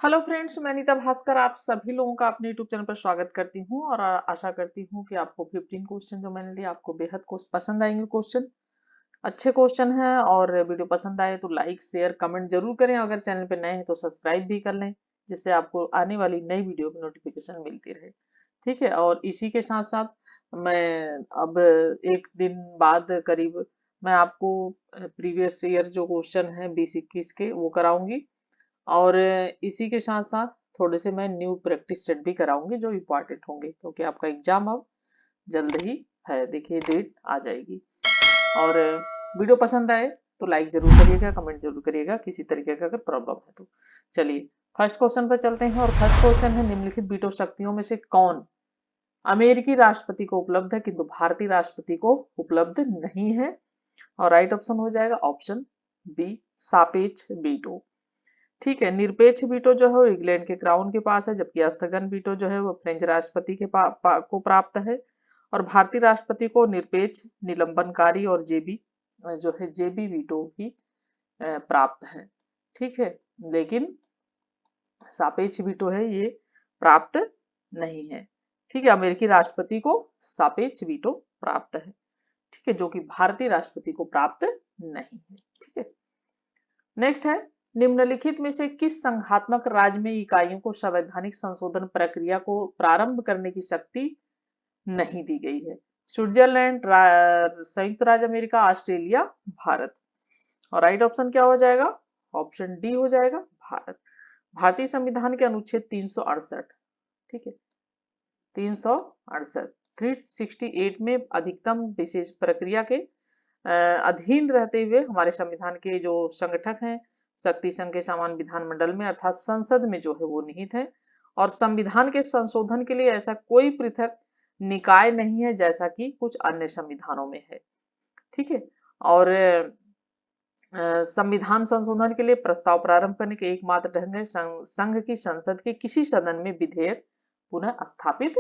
Hello friends, मैं नीता भास्कर आप सभी लोगों का अपने यूट्यूब चैनल पर स्वागत करती हूं और आशा करती हूं कि आपको 15 क्वेश्चन जो मैंने लिए आपको बेहद पसंद आएंगे। क्वेश्चन अच्छे क्वेश्चन हैं और वीडियो पसंद आए तो लाइक शेयर कमेंट जरूर करें। अगर चैनल पे नए हैं तो सब्सक्राइब भी कर लें, जिससे आपको आने वाली नई वीडियो की नोटिफिकेशन मिलती रहे। ठीक है, और इसी के साथ साथ मैं अब एक दिन बाद करीब मैं आपको प्रीवियस ईयर जो क्वेश्चन है 2021 के वो कराऊंगी और इसी के साथ साथ थोड़े से मैं न्यू प्रैक्टिस सेट भी कराऊंगी जो इम्पोर्टेंट होंगे, क्योंकि आपका एग्जाम अब जल्द ही है। देखिए डेट आ जाएगी। और वीडियो पसंद आए तो लाइक जरूर करिएगा, कमेंट जरूर करिएगा किसी तरीके का अगर प्रॉब्लम है तो। चलिए फर्स्ट क्वेश्चन पर चलते हैं और फर्स्ट क्वेश्चन है निम्नलिखित वीटो शक्तियों में से कौन अमेरिकी राष्ट्रपति को उपलब्ध है किंतु भारतीय राष्ट्रपति को उपलब्ध नहीं है। और राइट ऑप्शन हो जाएगा ऑप्शन बी, सापेक्ष वीटो। ठीक है, निरपेक्ष वीटो जो है वो इंग्लैंड के क्राउन के पास है, जबकि स्थगन वीटो जो है वो फ्रेंच राष्ट्रपति के को प्राप्त है। और भारतीय राष्ट्रपति को निरपेक्ष, निलंबनकारी और जेबी जो है जेबी वीटो ही प्राप्त है। ठीक है, लेकिन सापेक्ष वीटो है ये प्राप्त नहीं है। ठीक है, अमेरिकी राष्ट्रपति को सापेक्ष वीटो प्राप्त है। ठीक है, जो कि भारतीय राष्ट्रपति को प्राप्त नहीं है। ठीक है, नेक्स्ट है निम्नलिखित में से किस संघात्मक राज्य में इकाइयों को संवैधानिक संशोधन प्रक्रिया को प्रारंभ करने की शक्ति नहीं दी गई है। स्विट्जरलैंड, संयुक्त राज्य अमेरिका, ऑस्ट्रेलिया, भारत। और राइट ऑप्शन क्या हो जाएगा? ऑप्शन डी हो जाएगा भारत। भारतीय संविधान के अनुच्छेद 368, ठीक है 368 368 में अधिकतम विशेष प्रक्रिया के अधीन रहते हुए हमारे संविधान के जो संगठक हैं शक्ति संघ के समान विधानमंडल में अर्थात संसद में जो है वो निहित है। और संविधान के संशोधन के लिए ऐसा कोई पृथक निकाय नहीं है जैसा कि कुछ अन्य संविधानों में है। ठीक है, और संविधान संशोधन के लिए प्रस्ताव प्रारंभ करने के एकमात्र ढंग है संघ की संसद के किसी सदन में विधेयक पुनः स्थापित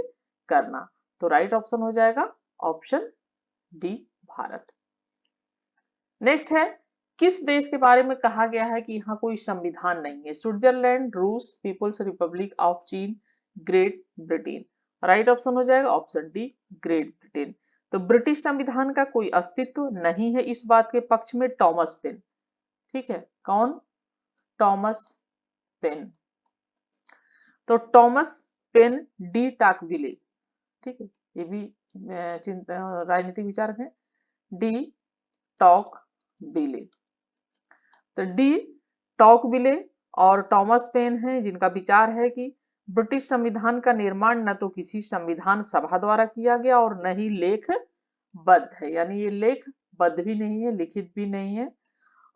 करना। तो राइट ऑप्शन हो जाएगा ऑप्शन डी, भारत। नेक्स्ट है किस देश के बारे में कहा गया है कि यहाँ कोई संविधान नहीं है? स्विट्जरलैंड, रूस, पीपुल्स रिपब्लिक ऑफ चीन, ग्रेट ब्रिटेन। राइट ऑप्शन हो जाएगा ऑप्शन डी, ग्रेट ब्रिटेन। तो ब्रिटिश संविधान का कोई अस्तित्व नहीं है, इस बात के पक्ष में टॉमस पेन। ठीक है, कौन? Thomas Paine. तो टॉमस पेन डी टाकविले, ठीक है, ये भी राजनीतिक विचारक है, डी टॉक बिले। तो डी टॉक बिले और टॉमस पेन है जिनका विचार है कि ब्रिटिश संविधान का निर्माण न तो किसी संविधान सभा द्वारा किया गया और न ही लेखबद्ध है, यानी ये लेखबद्ध भी नहीं है, लिखित भी नहीं है।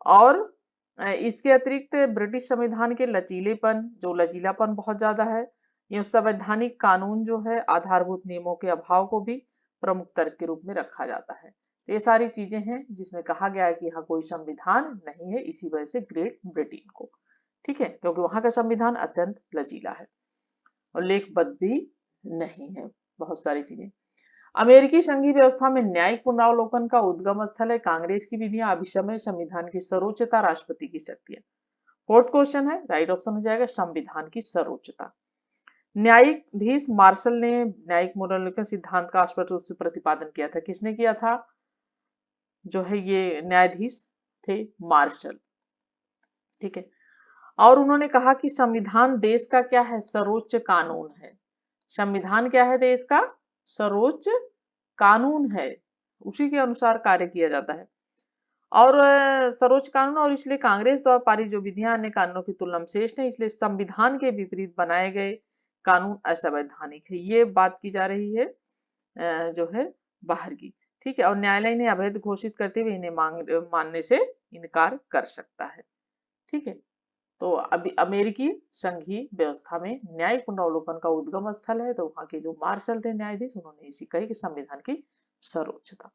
और इसके अतिरिक्त ब्रिटिश संविधान के लचीलापन बहुत ज्यादा है। ये संवैधानिक कानून जो है आधारभूत नियमों के अभाव को भी प्रमुख तर्क के रूप में रखा जाता है। तो ये सारी चीजें हैं जिसमें कहा गया है कि यहाँ कोई संविधान नहीं है, इसी वजह से ग्रेट ब्रिटेन को। ठीक है, क्योंकि वहां का संविधान अत्यंत लचीला है और लेखबद्ध भी नहीं है, बहुत सारी चीजें। अमेरिकी संघीय व्यवस्था में न्यायिक पुनरावलोकन का उद्गम स्थल है कांग्रेस की विधियां, अभिसमय, संविधान की सर्वोच्चता, राष्ट्रपति की शक्तियां। फोर्थ क्वेश्चन है, राइट ऑप्शन हो जाएगा संविधान की सर्वोच्चता। न्यायाधीश मार्शल ने न्यायिक पुनरावलोकन सिद्धांत का स्पष्ट रूप से प्रतिपादन किया था। किसने किया था? जो है ये न्यायाधीश थे मार्शल। ठीक है, और उन्होंने कहा कि संविधान देश का क्या है? सर्वोच्च कानून है। संविधान क्या है? देश का सर्वोच्च कानून है, उसी के अनुसार कार्य किया जाता है। और सर्वोच्च कानून, और इसलिए कांग्रेस द्वारा पारित जो विधियां अन्य कानूनों की तुलना में श्रेष्ठ है, इसलिए संविधान के विपरीत बनाए गए कानून असंवैधानिक है, ये बात की जा रही है जो है बाहर की। ठीक है, और न्यायालय ने अवैध घोषित करते हुए इन्हें मानने से इनकार कर सकता है। ठीक है, तो अभी अमेरिकी संघीय व्यवस्था में न्यायिक पुनरावलोकन का उद्गम स्थल है, तो वहां के जो मार्शल थे न्यायाधीश, उन्होंने इसी कही कि संविधान की सर्वोच्चता।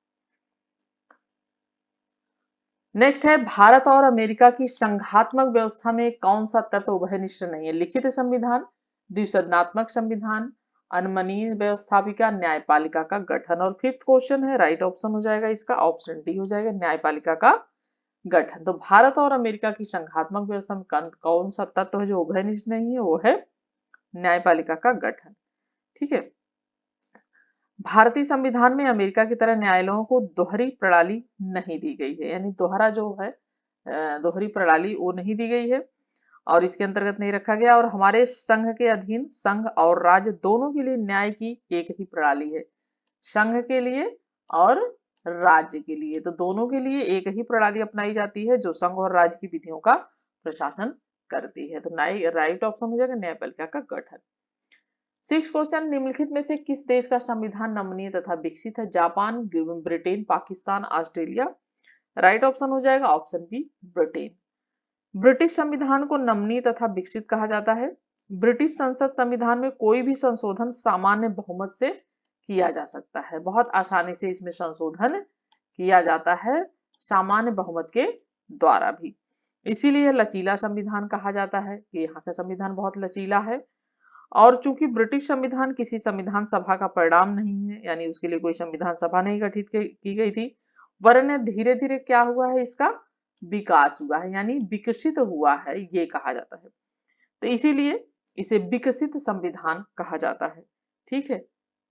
नेक्स्ट है भारत और अमेरिका की संघात्मक व्यवस्था में कौन सा तत्व उभयनिष्ठ नहीं है? लिखित संविधान, द्विसदनात्मक संविधान, अनमनीय व्यवस्थापिका, न्यायपालिका का गठन। और फिफ्थ क्वेश्चन है, राइट ऑप्शन हो जाएगा इसका ऑप्शन डी हो जाएगा, न्यायपालिका का गठन। तो भारत और अमेरिका की संघात्मक व्यवस्था में कौन सा तत्व है जो उभयनिष्ठ नहीं है? वो है न्यायपालिका का गठन। ठीक है। भारतीय संविधान में अमेरिका की तरह न्यायालयों को दोहरी प्रणाली नहीं दी गई है, यानी दोहरा जो है दोहरी प्रणाली वो नहीं दी गई है और इसके अंतर्गत नहीं रखा गया। और हमारे संघ के अधीन संघ और राज्य दोनों के लिए न्याय की एक ही प्रणाली है, संघ के लिए और राज्य के लिए, तो दोनों के लिए एक ही प्रणाली अपनाई जाती है जो संघ और राज्य की विधियों का प्रशासन करती है। तो राइट ऑप्शन हो जाएगा न्यायपालिका का गठन। 6 क्वेश्चन, निम्नलिखित में से किस देश का संविधान नमनीय तथा विकसित है? Japan, Britain, Pakistan, Australia. Right option हो जाएगा ऑप्शन बी ब्रिटेन। ब्रिटिश संविधान को नमनीय तथा विकसित कहा जाता है। ब्रिटिश संसद संविधान में कोई भी संशोधन सामान्य बहुमत से किया जा सकता है, बहुत आसानी से इसमें संशोधन किया जाता है सामान्य बहुमत के द्वारा भी, इसीलिए लचीला संविधान कहा जाता है कि यहाँ का संविधान बहुत लचीला है। और चूंकि ब्रिटिश संविधान किसी संविधान सभा का परिणाम नहीं है, यानी उसके लिए कोई संविधान सभा नहीं गठित की गई थी, वरन धीरे धीरे क्या हुआ है, इसका विकास हुआ है, यानी विकसित हुआ है, ये कहा जाता है। तो इसीलिए इसे विकसित संविधान कहा जाता है। ठीक है,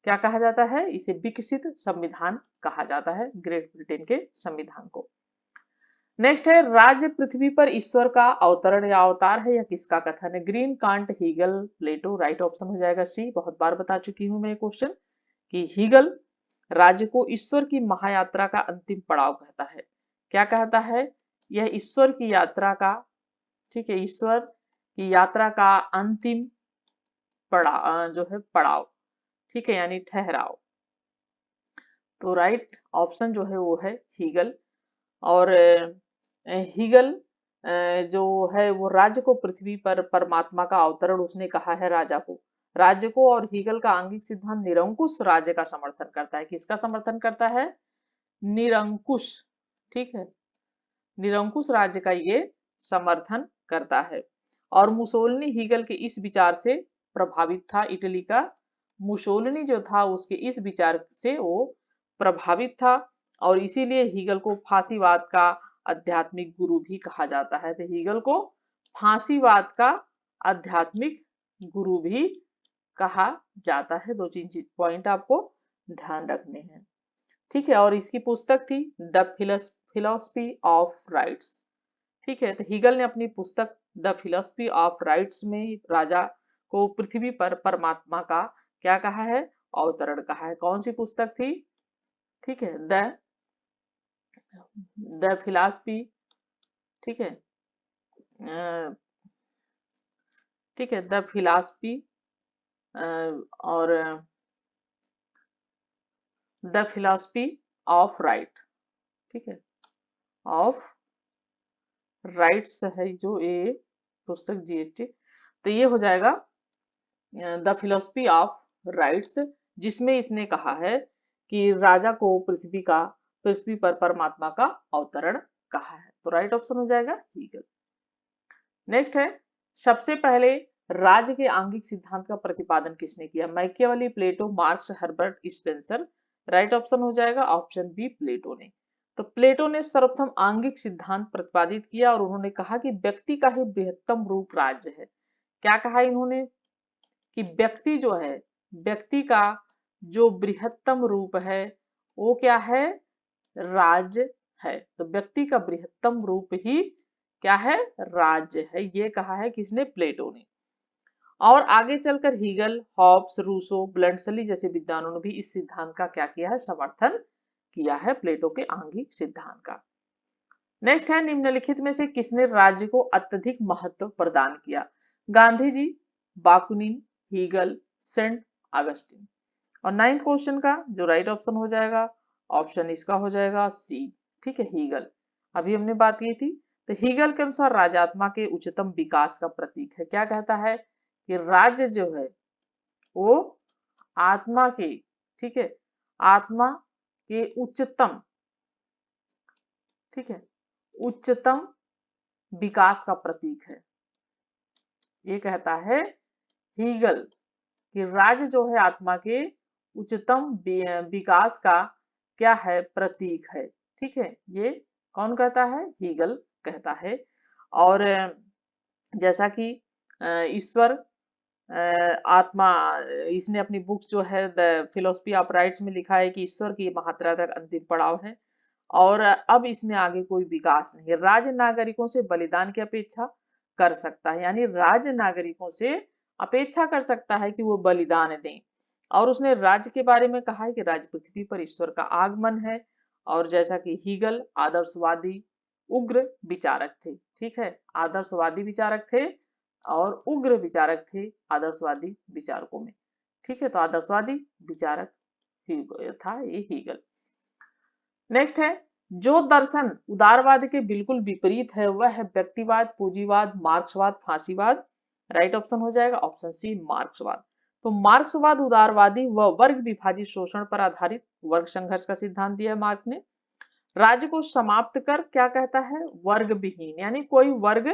क्या कहा जाता है? इसे विकसित संविधान कहा जाता है, ग्रेट ब्रिटेन के संविधान को। नेक्स्ट है, राज्य पृथ्वी पर ईश्वर का अवतरण या अवतार है, या किसका कथन है? Green, Kant, Hegel, Plato. Right option हो जाएगा सी। बहुत बार बता चुकी हूं मैं क्वेश्चन कि हीगल राज्य को ईश्वर की महायात्रा का अंतिम पड़ाव कहता है। क्या कहता है? यह ईश्वर की यात्रा का, ठीक है, ईश्वर की यात्रा का अंतिम जो है पड़ाव, ठीक है, यानी ठहराव। तो राइट ऑप्शन जो है वो है हीगल। और हीगल जो है वो राज्य को पृथ्वी पर परमात्मा का अवतरण उसने कहा है राजा को, राज्य को। और हीगल का आंगिक सिद्धांत निरंकुश राज्य का समर्थन करता है। किसका समर्थन करता है? निरंकुश, ठीक है, निरंकुश राज्य का ये समर्थन करता है। और मुसोलिनी हीगल के इस विचार से प्रभावित था। इटली का मुसोलिनी जो था उसके इस विचार से वो प्रभावित था और इसीलिए हीगल को फांसीवाद का आध्यात्मिक गुरु भी कहा जाता है। तो हीगल को फांसीवाद का आध्यात्मिक गुरु भी कहा जाता है। दो तीन पॉइंट आपको ध्यान रखने हैं, ठीक है। और इसकी पुस्तक थी द फिलोसफी ऑफ राइट्स, ठीक है। तो हीगल ने अपनी पुस्तक द फिलोसफी ऑफ राइट्स में राजा को पृथ्वी पर परमात्मा का क्या कहा है? अवतरण कहा है। कौन सी पुस्तक थी? ठीक है, द फिलोसफी, ठीक है, ठीक है, द फिलोसफी और द फिलोसफी ऑफ राइट, ठीक है, ऑफ राइट्स है जो ये पुस्तक जीएसटी। तो ये हो जाएगा द फिलोसफी ऑफ राइट्स, जिसमें इसने कहा है कि राजा को पृथ्वी पर परमात्मा का अवतरण कहा है। तो राइट ऑप्शन हो जाएगा हीगल। नेक्स्ट है, सबसे पहले राज्य के आंगिक सिद्धांत का प्रतिपादन किसने किया? Machiavelli, Plato, Marx, Herbert Spencer. Right option हो जाएगा ऑप्शन बी प्लेटो ने। तो प्लेटो ने सर्वप्रथम आंगिक सिद्धांत प्रतिपादित किया और उन्होंने कहा कि व्यक्ति का ही बृहत्तम रूप राज्य है। क्या कहा इन्होंने? कि व्यक्ति जो है, व्यक्ति का जो बृहत्तम रूप है वो क्या है? राज्य है। तो व्यक्ति का बृहत्तम रूप ही क्या है? राज्य है। ये कहा है किसने? प्लेटो ने। और आगे चलकर हीगल, हॉब्स, रूसो, ब्लंटसली जैसे विद्वानों ने भी इस सिद्धांत का क्या किया है? समर्थन किया है, प्लेटो के आंगिक सिद्धांत का। नेक्स्ट है, निम्नलिखित में से किसने राज्य को अत्यधिक महत्व प्रदान किया? Gandhi ji, Bakunin, Hegel, Saint Augustine. और 9th क्वेश्चन का जो राइट ऑप्शन हो जाएगा, ऑप्शन इसका हो जाएगा सी, ठीक है, हीगल। अभी हमने बात की थी। तो हीगल के अनुसार राजात्मा के उच्चतम विकास का प्रतीक है। क्या कहता है? कि राज्य जो है वो आत्मा के, ठीक है, आत्मा के उच्चतम, ठीक है, उच्चतम विकास का प्रतीक है। ये कहता है हीगल कि राज्य जो है आत्मा के उच्चतम विकास का क्या है? प्रतीक है, ठीक है, ये कौन कहता है? हीगल कहता है। और जैसा कि ईश्वर आत्मा, इसने अपनी बुक जो है द फिलोसफी ऑफ राइट्स में लिखा है कि ईश्वर की महात्रा तक अंतिम पड़ाव है और अब इसमें आगे कोई विकास नहीं है। राज्य नागरिकों से बलिदान की अपेक्षा कर सकता है, यानी राज्य नागरिकों से अपेक्षा कर सकता है कि वो बलिदान दें। और उसने राज्य के बारे में कहा है कि राज्य पृथ्वी पर ईश्वर का आगमन है। और जैसा कि हीगल आदर्शवादी उग्र विचारक थे, ठीक है, आदर्शवादी विचारक थे और उग्र विचारक थे आदर्शवादी विचारकों में, ठीक है। तो आदर्शवादी विचारक था ये हीगल। नेक्स्ट है, जो दर्शन उदारवाद के बिल्कुल विपरीत है वह है व्यक्तिवाद, पूंजीवाद, मार्क्सवाद, फांसीवाद। राइट ऑप्शन हो जाएगा ऑप्शन सी मार्क्सवाद। तो मार्क्सवाद उदारवादी व वर्ग विभाजित शोषण पर आधारित वर्ग संघर्ष का सिद्धांत दिया है मार्क्स ने। राज्य को समाप्त कर क्या कहता है? वर्ग विहीन, यानी कोई वर्ग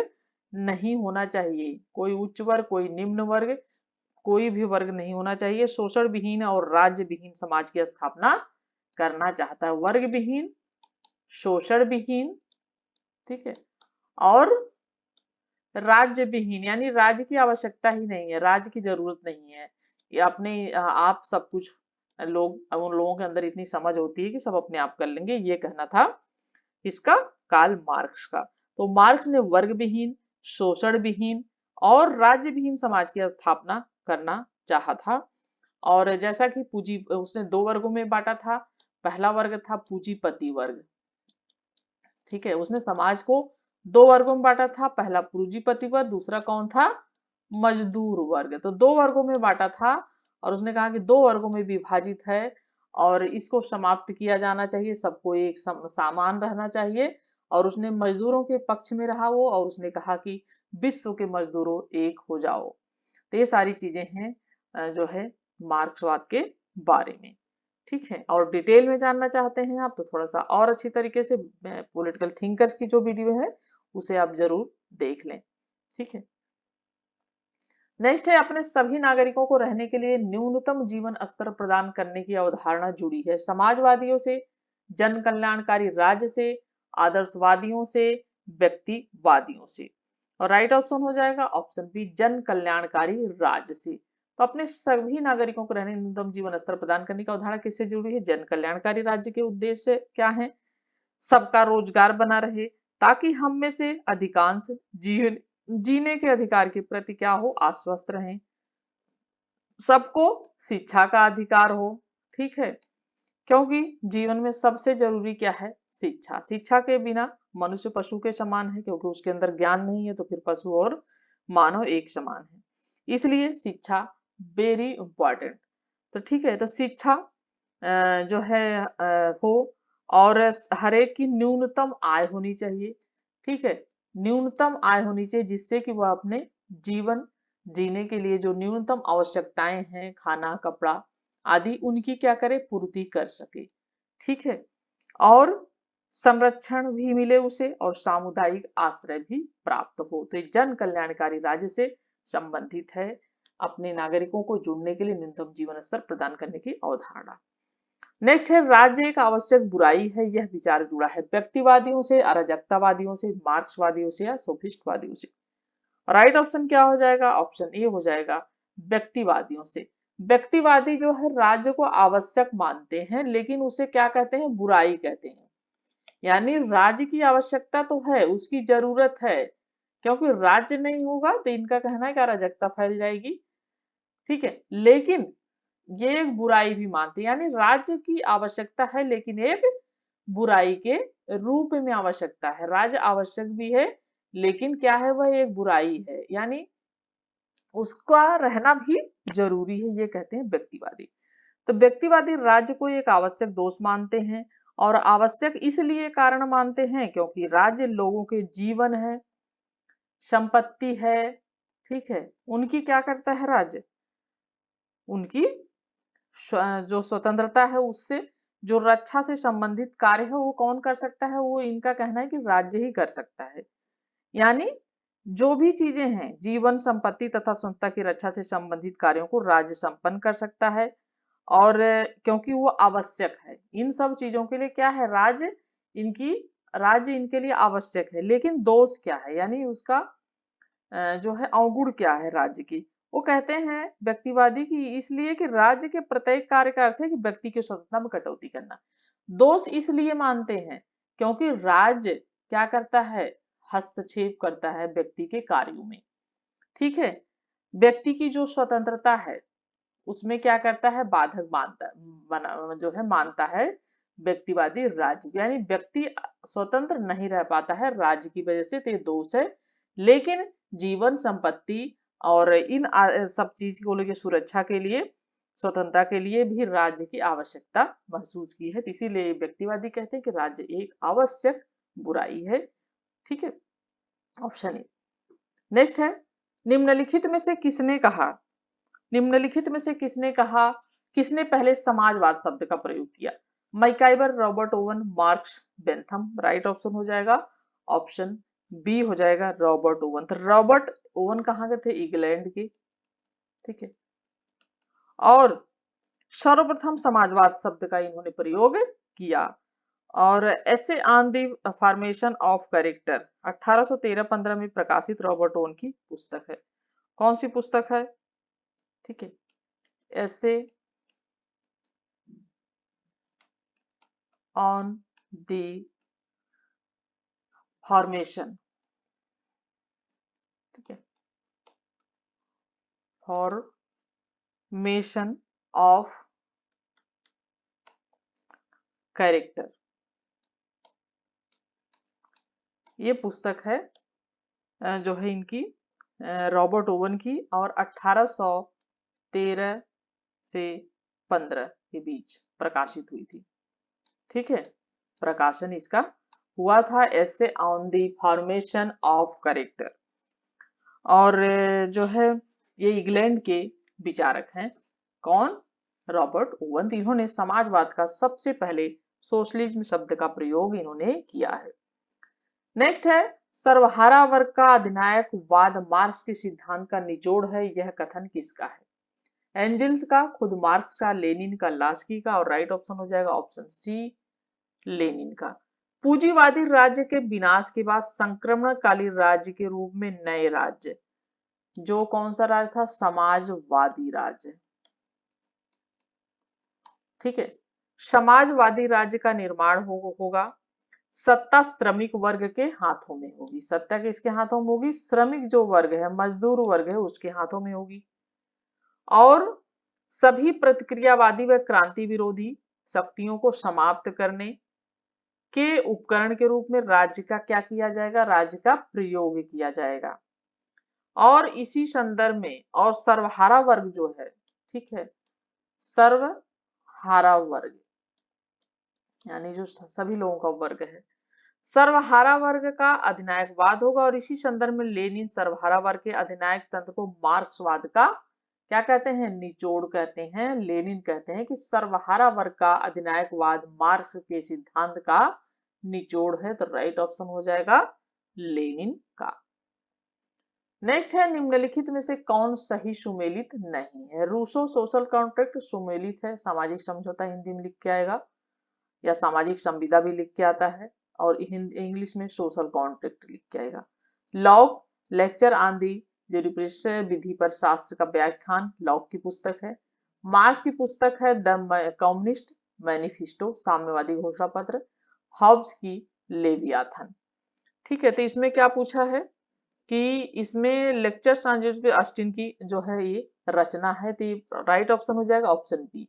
नहीं होना चाहिए, कोई उच्च वर्ग कोई निम्न वर्ग, कोई भी वर्ग नहीं होना चाहिए। शोषण विहीन और राज्य विहीन समाज की स्थापना करना चाहता है। वर्ग विहीन, शोषण विहीन, ठीक है, और राज्य विहीन, यानी राज्य की आवश्यकता ही नहीं है, राज्य की जरूरत नहीं है। ये अपने आप सब कुछ लोग, उन लोगों के अंदर इतनी समझ होती है कि सब अपने आप कर लेंगे, ये कहना था इसका कार्ल मार्क्स का। तो मार्क्स ने वर्ग विहीन, शोषण विहीन और राज्य विहीन समाज की स्थापना करना चाहा था। और जैसा कि पूंजी, उसने दो वर्गों में बांटा था। पहला वर्ग था पूंजीपति वर्ग, ठीक है, उसने समाज को दो वर्गों में बांटा था। पहला पूंजीपति वर्ग, दूसरा कौन था? मजदूर वर्ग। तो दो वर्गों में बांटा था और उसने कहा कि दो वर्गों में विभाजित है और इसको समाप्त किया जाना चाहिए, सबको एक समान रहना चाहिए। और उसने मजदूरों के पक्ष में रहा वो, और उसने कहा कि विश्व के मजदूरों एक हो जाओ। तो ये सारी चीजें हैं जो है मार्क्सवाद के बारे में, ठीक है। और डिटेल में जानना चाहते हैं आप तो थोड़ा सा और अच्छी तरीके से पॉलिटिकल थिंकर्स की जो वीडियो है उसे आप जरूर देख लें, ठीक है। नेक्स्ट है, अपने सभी नागरिकों को रहने के लिए न्यूनतम जीवन स्तर प्रदान करने की अवधारणा जुड़ी है समाजवादियों से, जन कल्याणकारी राज्य से, आदर्शवादियों से, व्यक्तिवादियों से। और राइट ऑप्शन हो जाएगा ऑप्शन बी जन कल्याणकारी राज्य से। तो अपने सभी नागरिकों को रहने न्यूनतम जीवन स्तर प्रदान करने की अवधारणा किससे जुड़ी है? जन कल्याणकारी राज्य के उद्देश्य क्या है? सबका रोजगार बना रहे ताकि हम में से अधिकांश जीने के अधिकार के प्रति क्या हो? आश्वस्त रहें। सबको शिक्षा का अधिकार हो, ठीक है, क्योंकि जीवन में सबसे जरूरी क्या है? शिक्षा। शिक्षा के बिना मनुष्य पशु के समान है, क्योंकि उसके अंदर ज्ञान नहीं है तो फिर पशु और मानव एक समान है, इसलिए शिक्षा वेरी इंपॉर्टेंट। तो ठीक है, तो शिक्षा जो है हो, और हर एक की न्यूनतम आय होनी चाहिए, ठीक है, न्यूनतम आय होनी चाहिए जिससे कि वह अपने जीवन जीने के लिए जो न्यूनतम आवश्यकताएं हैं, खाना कपड़ा आदि, उनकी क्या करे? पूर्ति कर सके, ठीक है। और संरक्षण भी मिले उसे और सामुदायिक आश्रय भी प्राप्त हो। तो ये जन कल्याणकारी राज्य से संबंधित है, अपने नागरिकों को जुड़ने के लिए न्यूनतम जीवन स्तर प्रदान करने की अवधारणा। नेक्स्ट है, राज्य एक आवश्यक बुराई है, यह विचार जुड़ा है व्यक्तिवादियों से, अराजकतावादियों से, मार्क्सवादियों से या सोफिस्टवादियों से। राइट ऑप्शन क्या हो जाएगा? ऑप्शन ए हो जाएगा व्यक्तिवादियों से। व्यक्तिवादी जो है राज्य को आवश्यक मानते हैं, लेकिन उसे क्या कहते हैं? बुराई कहते हैं। यानी राज्य की आवश्यकता तो है, उसकी जरूरत है, क्योंकि राज्य नहीं होगा तो इनका कहना है कि अराजकता फैल जाएगी, ठीक है, लेकिन ये एक बुराई भी मानते हैं, यानी राज्य की आवश्यकता है लेकिन एक बुराई के रूप में आवश्यकता है। राज्य आवश्यक भी है लेकिन क्या है? वह एक बुराई है, यानी उसका रहना भी जरूरी है, ये कहते हैं व्यक्तिवादी। तो व्यक्तिवादी राज्य को एक आवश्यक दोष मानते हैं, और आवश्यक इसलिए कारण मानते हैं क्योंकि राज्य लोगों के जीवन है, संपत्ति है, ठीक है, उनकी क्या करता है राज्य? उनकी जो स्वतंत्रता है उससे जो रक्षा से संबंधित कार्य है वो कौन कर सकता है? वो इनका कहना है कि राज्य ही कर सकता है। यानी जो भी चीजें हैं, जीवन, संपत्ति तथा स्वतंत्रता की रक्षा से संबंधित कार्यों को राज्य संपन्न कर सकता है, और क्योंकि वो आवश्यक है। इन सब चीजों के लिए क्या है? राज्य इनकी राज्य इनके लिए आवश्यक है, लेकिन दोष क्या है, यानी उसका जो है अवगुण क्या है राज्य की। वो कहते हैं व्यक्तिवादी की इसलिए कि राज्य के प्रत्येक कार्य का अर्थ है कि व्यक्ति की स्वतंत्रता में कटौती करना। दोष इसलिए मानते हैं क्योंकि राज्य क्या करता है, हस्तक्षेप करता है व्यक्ति के कार्यों में। ठीक है, व्यक्ति की जो स्वतंत्रता है उसमें क्या करता है, बाधक मानता बना जो है मानता है व्यक्तिवादी राज्य, यानी व्यक्ति स्वतंत्र नहीं रह पाता है राज्य की वजह से, तो ये दोष है। लेकिन जीवन संपत्ति और इन सब चीज को लेकर सुरक्षा के लिए, स्वतंत्रता के लिए भी राज्य की आवश्यकता महसूस की है, तो इसीलिए व्यक्तिवादी कहते हैं कि राज्य एक आवश्यक बुराई है। ठीक है, ऑप्शन ए। नेक्स्ट है, निम्नलिखित में से किसने कहा, निम्नलिखित में से किसने कहा, किसने पहले समाजवाद शब्द का प्रयोग किया। MacIver, Robert oven, marks, Bentham. Right option हो जाएगा ऑप्शन बी हो जाएगा रॉबर्ट ओवन। तो रॉबर्ट ओवन कहाँ के थे, इंग्लैंड के। ठीक है, और सर्वप्रथम समाजवाद शब्द का इन्होंने प्रयोग किया। और ऐसे on the formation of character 1813-15 में प्रकाशित रॉबर्ट ओवन की पुस्तक है। कौन सी पुस्तक है, ठीक है, ऐसे ऑन द फॉर्मेशन, ठीक है, फॉर्मेशन ऑफ कैरेक्टर, ये पुस्तक है जो है इनकी रॉबर्ट ओवन की, और 1813 से 15 के बीच प्रकाशित हुई थी। ठीक है, प्रकाशन इसका हुआ था, ऐसे on the formation of character. और जो है ये इंग्लैंड के विचारक हैं, कौन, रॉबर्ट ओवन। इन्होंने समाजवाद का सबसे पहले सोशलिज्म शब्द का प्रयोग इन्होंने किया है। नेक्स्ट है, सर्वहारा वर्ग का अधिनायकवाद मार्क्स के सिद्धांत का निचोड़ है, यह कथन किसका है। एंजल्स का, खुद मार्क्स का, लेनिन का, लास्की का। और राइट ऑप्शन हो जाएगा ऑप्शन सी, लेनिन का। पूंजीवादी राज्य के विनाश के बाद संक्रमणकालीन राज्य के रूप में नए राज्य, जो कौन सा राज्य था, समाजवादी राज्य। ठीक है, समाजवादी राज्य का निर्माण होगा, सत्ता श्रमिक वर्ग के हाथों में होगी। सत्ता किसके हाथों में होगी, श्रमिक जो वर्ग है, मजदूर वर्ग है, उसके हाथों में होगी। और सभी प्रतिक्रियावादी व क्रांति विरोधी शक्तियों को समाप्त करने के उपकरण के रूप में राज्य का क्या किया जाएगा, राज्य का प्रयोग किया जाएगा। और इसी संदर्भ में, और सर्वहारा वर्ग जो है, ठीक है, सर्वहारा वर्ग यानी जो सभी लोगों का वर्ग है, सर्वहारा वर्ग का अधिनायकवाद होगा। और इसी संदर्भ में लेनिन सर्वहारा वर्ग के अधिनायक तंत्र को मार्क्सवाद का क्या कहते हैं, निचोड़ कहते हैं। लेनिन कहते हैं कि सर्वहारा वर्ग का अधिनायकवाद मार्क्स के सिद्धांत का निचोड़ है। तो राइट ऑप्शन हो जाएगा लेनिन का। नेक्स्ट है, निम्नलिखित में से कौन सही सुमेलित नहीं है। रूसो सोशल कॉन्ट्रैक्ट सुमेलित है, सामाजिक समझौता हिंदी में लिख के आएगा, या सामाजिक संविदा भी लिख के आता है, और इंग्लिश में सोशल कॉन्ट्रैक्ट लिख के आएगा। लॉक, लेक्चर ऑन दी ज्यूरिप्रूडेंशियल विधि पर शास्त्र का व्याख्यान, लॉक की पुस्तक है। मार्क्स की पुस्तक है द कम्युनिस्ट मैनिफेस्टो, साम्यवादी घोषणा पत्र। हॉब्स की लेवियाथन। ठीक है, तो इसमें क्या पूछा है कि इसमें लेक्चर्स ऑन ऑस्टिन की जो है ये रचना है, तो राइट ऑप्शन हो जाएगा ऑप्शन बी।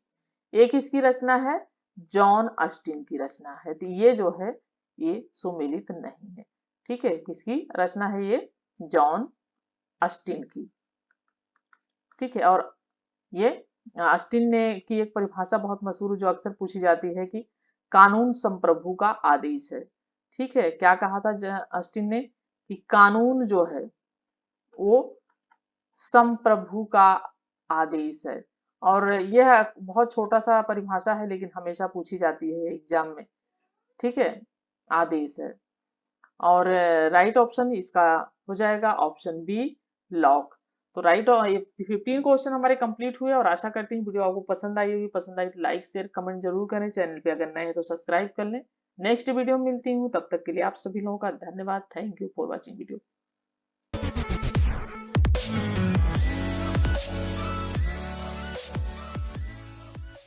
एक इसकी रचना है, जॉन ऑस्टिन की रचना है, तो ये जो है ये सुमेलित नहीं है। ठीक है, किसकी रचना है ये, जॉन ऑस्टिन की। ठीक है, और ये ऑस्टिन ने की एक परिभाषा बहुत मशहूर जो अक्सर पूछी जाती है कि कानून संप्रभु का आदेश है। ठीक है, क्या कहा था ऑस्टिन ने कि कानून जो है वो संप्रभु का आदेश है। और यह बहुत छोटा सा परिभाषा है, लेकिन हमेशा पूछी जाती है एग्जाम में। ठीक है, आदेश है। और राइट ऑप्शन इसका हो जाएगा ऑप्शन बी, लॉक। तो राइट, 15 क्वेश्चन हमारे कंप्लीट हुए, और आशा करती हूँ वीडियो आपको पसंद आई होगी। पसंद आई तो लाइक शेयर कमेंट जरूर करें। चैनल पे अगर नए हैं तो सब्सक्राइब कर लें। नेक्स्ट वीडियो में मिलती हूँ, तब तक के लिए आप सभी लोगों का धन्यवाद। Thank you for watching video.